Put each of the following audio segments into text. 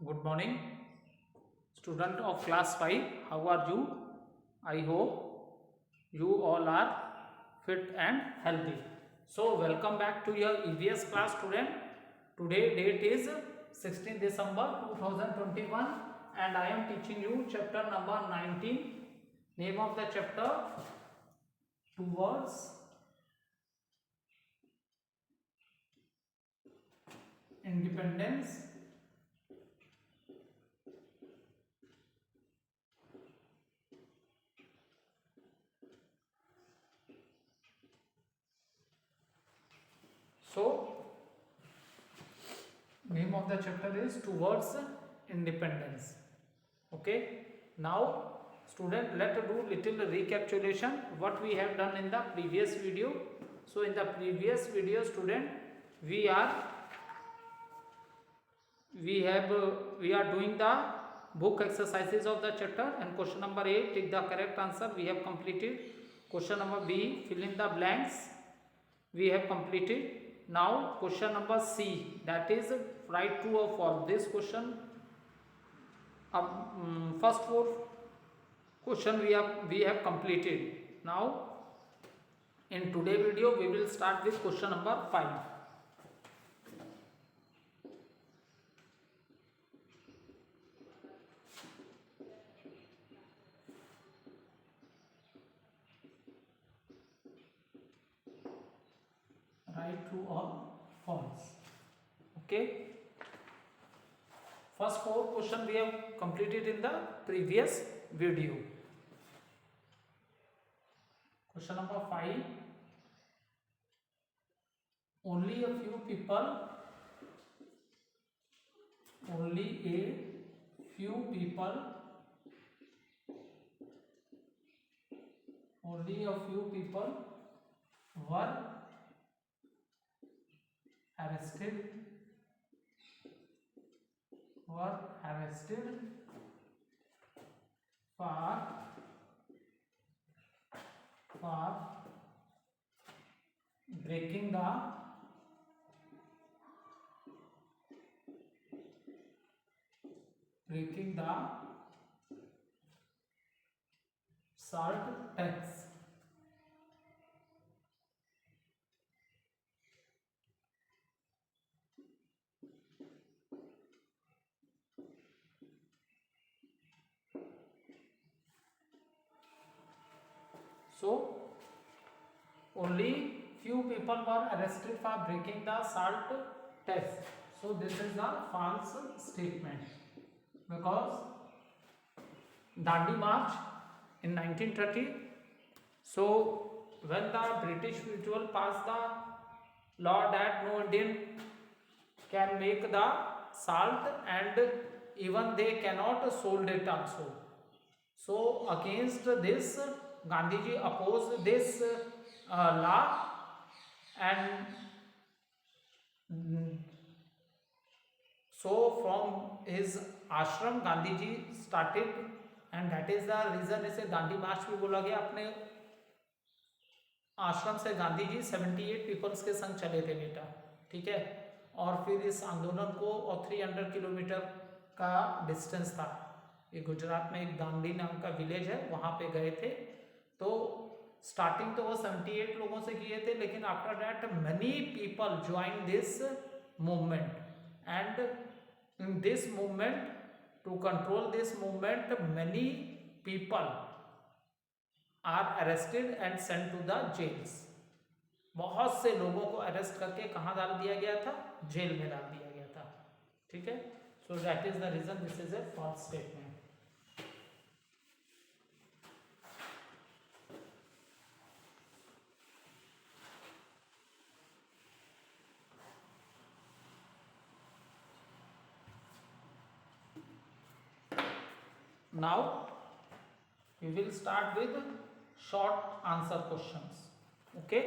Good morning, student of class 5. How are you? I hope you all are fit and healthy. So, welcome back to your EVS class, student. Today date is 16 December 2021 and I am teaching you chapter number 19. Name of the chapter, Towards Independence. So, name of the chapter is Towards Independence. Okay, now student, let's do little recapitulation what we have done in the previous video. So in the previous video, student, we are doing the book exercises of the chapter, and question number A, take the correct answer, we have completed. Question number B, fill in the blanks, we have completed. Now question number C, that is write true or false. This question, first four question we have completed. Now in today video we will start with question number 5. Write true or false. Okay, first four question we have completed in the previous video. Question number 5, only a few people were arrested for breaking the salt tax. So only few people were arrested for breaking the salt tax. So this is a false statement, because Dandi March in 1930. So when the British usual passed the law that no Indian can make the salt and even they cannot sold it also. So against this, Gandhiji opposed this law, and so from his ashram Gandhiji started, and that is the reason इसे दांडी मार्च भी बोला गया. अपने आश्रम से Gandhi ji 78 peoples के संग चले थे बेटा, ठीक है. और फिर इस आंदोलन को, और 300 किलोमीटर का डिस्टेंस था, ये गुजरात में एक दांडी नाम का विलेज है, वहाँ पे गए थे. तो स्टार्टिंग तो वो 78 लोगों से किए थे, लेकिन after that many people join this movement, and in this movement, to control this movement, many people are arrested and sent to the jails. बहुत से लोगों को अरेस्ट करके कहाँ डाल दिया गया था? जेल में डाल दिया गया था, ठीक है. So that is the reason this is a false statement. Now we will start with short answer questions. Okay,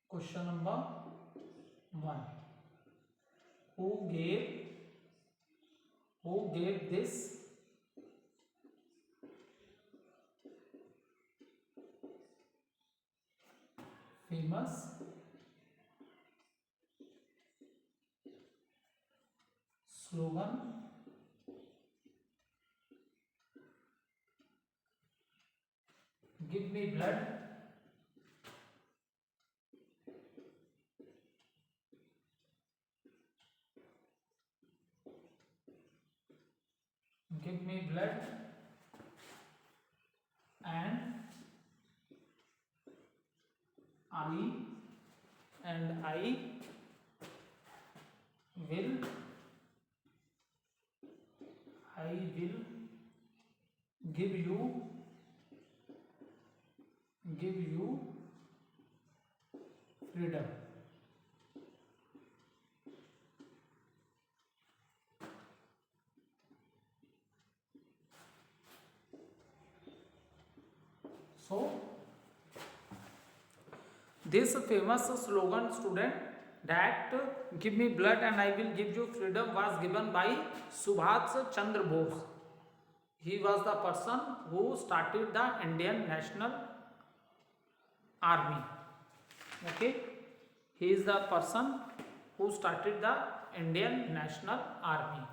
question number 1, who gave this famous slogan give me blood give me blood and I will give you freedom. So this famous slogan, student, that give me blood and I will give you freedom was given by Subhash Chandra Bose. He was the person who started the Indian National Army. Okay, he is the person who started the Indian National Army.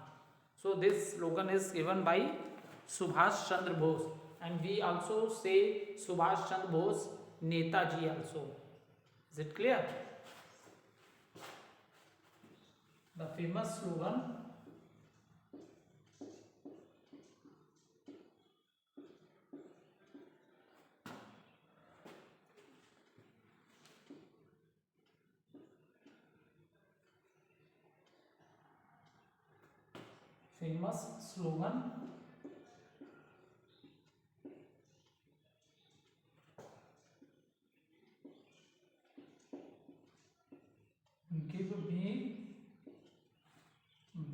So this slogan is given by Subhash Chandra Bose, and we also say Subhash Chandra Bose Netaji also. Is it clear? The famous slogan give me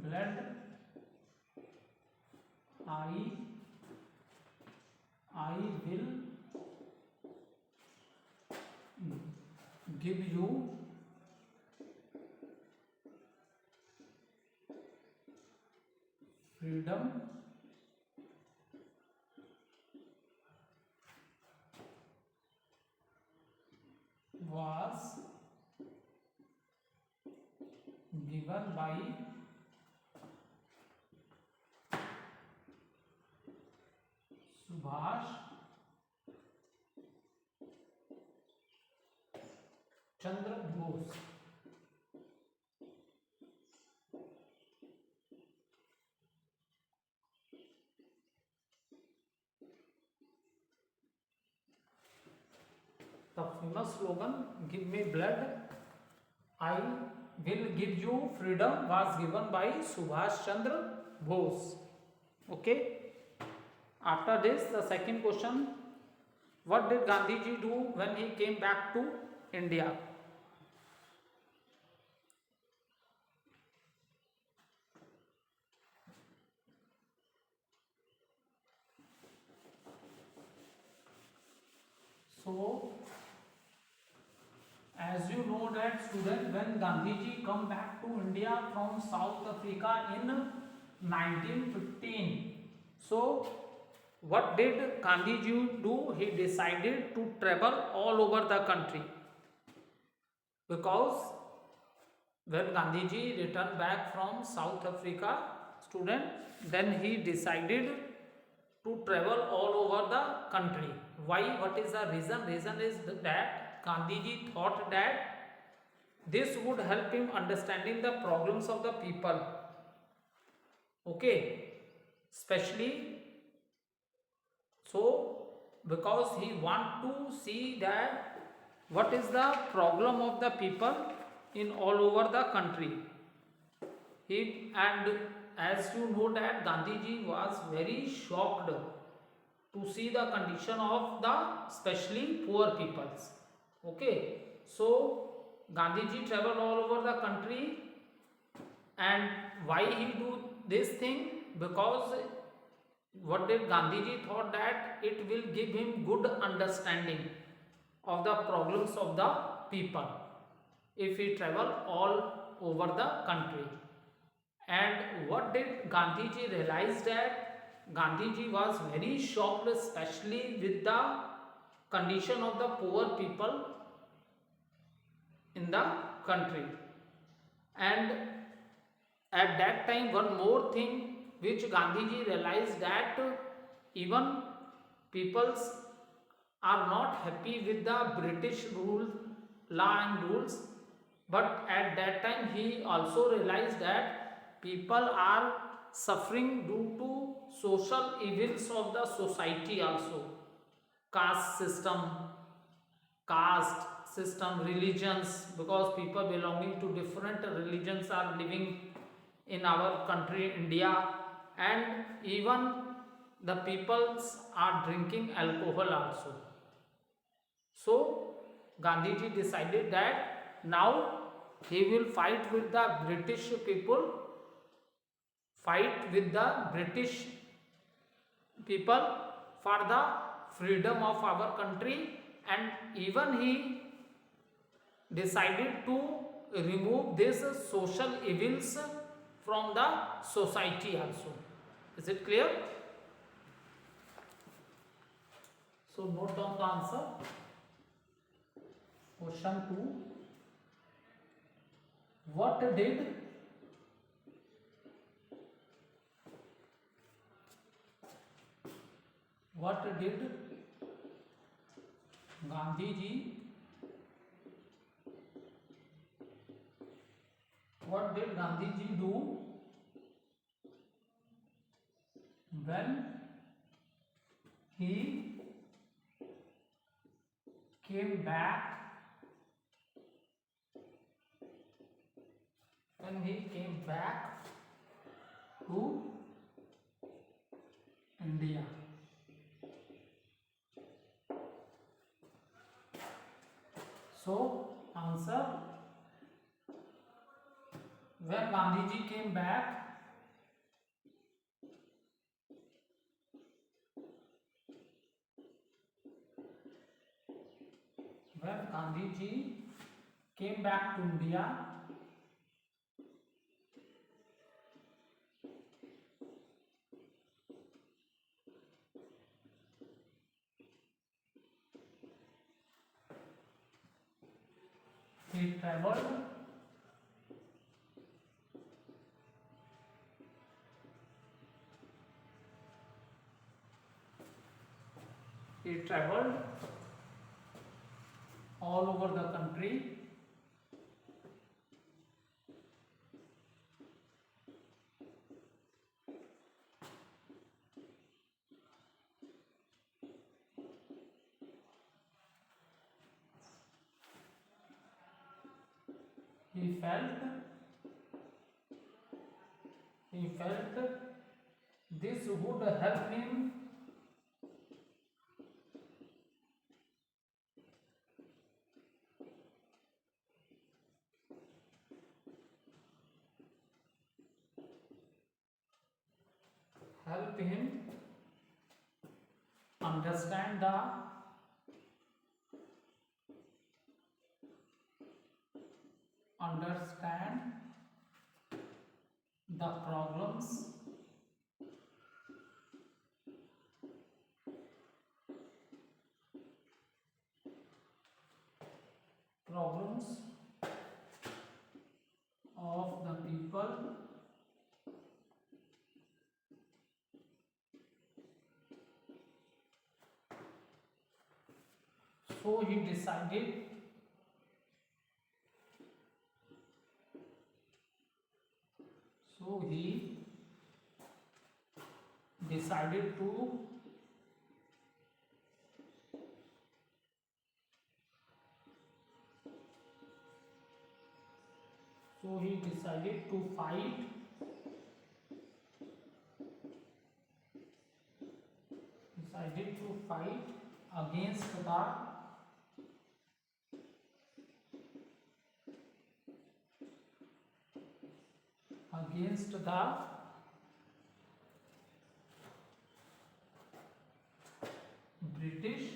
blood I will give you freedom was given by Subhash Chandra Bose. The famous slogan give me blood I will give you freedom was given by Subhash Chandra Bose. Okay, after this the second question, what did Gandhiji do when he came back to India? So as you know that student, when Gandhiji come back to India from South Africa in 1915, so what did Gandhiji do? He decided to travel all over the country, because when Gandhiji returned back from South Africa, student, then he decided to travel all over the country. Why? What is the reason? Reason is that Gandhiji thought that this would help him understanding the problems of the people. Okay, especially so because he want to see that what is the problem of the people in all over the country. And as you know that Gandhiji was very shocked to see the condition of the especially poor peoples. Okay, so Gandhiji traveled all over the country, and why he do this thing? Because what did Gandhiji thought that it will give him good understanding of the problems of the people if he travel all over the country. And what did Gandhiji realize? That Gandhiji was very shocked, especially with the condition of the poor people, in the country. And at that time, one more thing which Gandhiji realized, that even peoples are not happy with the British rule, law and rules, but at that time he also realized that people are suffering due to social evils of the society also. Caste system, religions, because people belonging to different religions are living in our country India, and even the peoples are drinking alcohol also. So Gandhiji decided that now he will fight with the British people, fight with the British people for the freedom of our country, and even he decided to remove these social evils from the society also. Is it clear? So note down the answer. Question 2. What did Gandhiji do when he came back to India? So answer, when Gandhiji came back, to India, he traveled all over the country. He felt this would help him understand the problems of the people, so he decided to fight against the British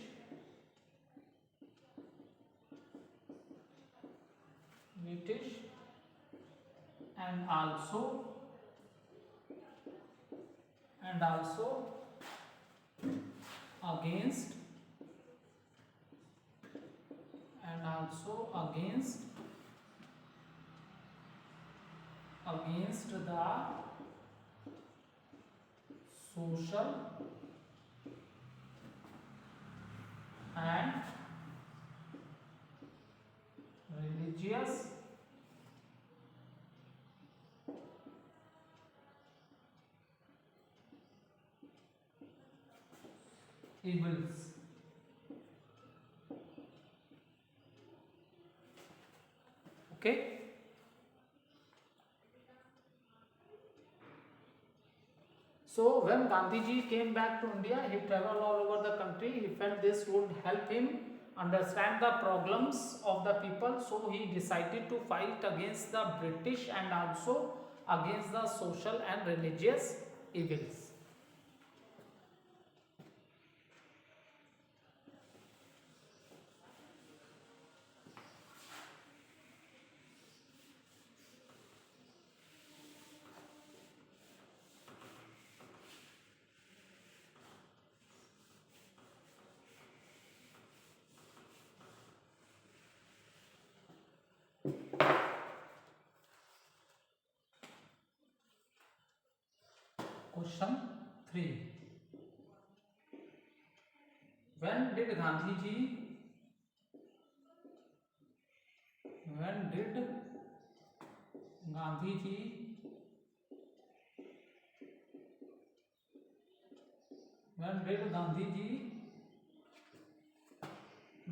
and also against against the social and religious evils. Okay. So when Gandhiji came back to India, he traveled all over the country. He felt this would help him understand the problems of the people. So he decided to fight against the British and also against the social and religious evils. Question 3. When did Gandhiji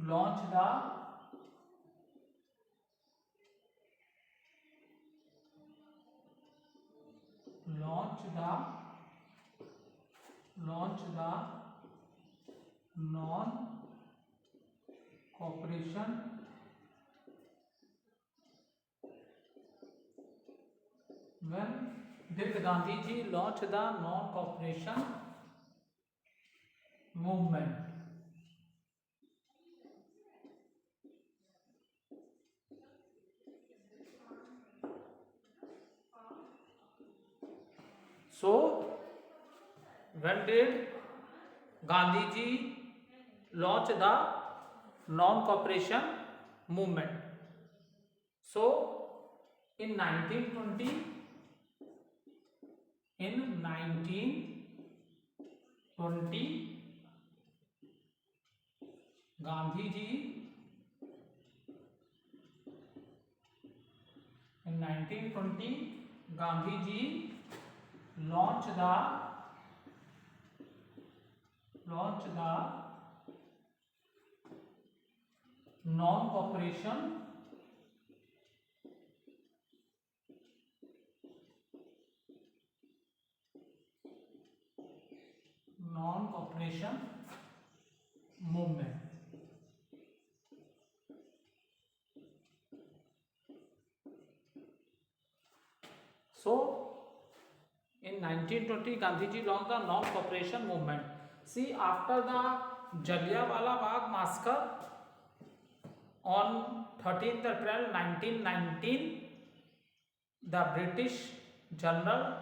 launch the non-cooperation when did Gandhiji launch the non-cooperation movement? So when did Gandhiji launch the non-cooperation movement? So in 1920, Gandhiji launched the non-cooperation movement. So in 1920 Gandhiji launched the non-cooperation movement. See, after the Jallianwala Bagh massacre on 13th April 1919, the British General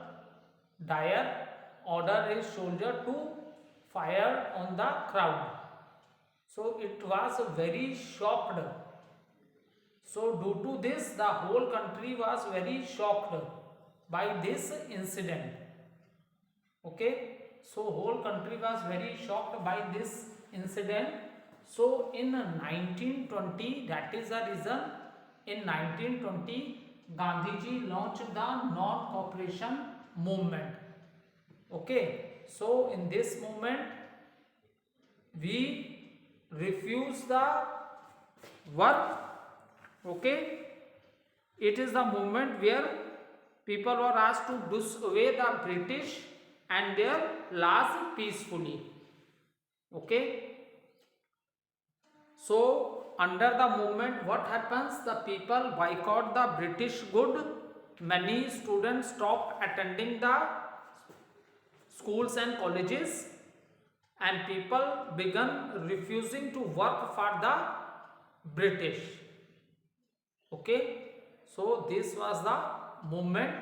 Dyer ordered his soldier to fire on the crowd. So it was very shocked. So due to this, the whole country was very shocked by this incident. Okay, so whole country was very shocked by this incident. So in 1920, that is the reason, in 1920 Gandhiji launched the non-cooperation movement. Okay, so in this movement we refuse the work. Okay, it is the movement where people were asked to disobey the British and their laws peacefully. Okay, so under the movement, what happens? The people boycott the British good. Many students stopped attending the schools and colleges, and people began refusing to work for the British. Okay, so this was the movement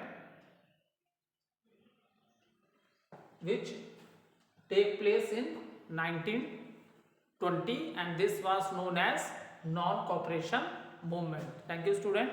which take place in 1920, and this was known as non-cooperation movement. Thank you, student.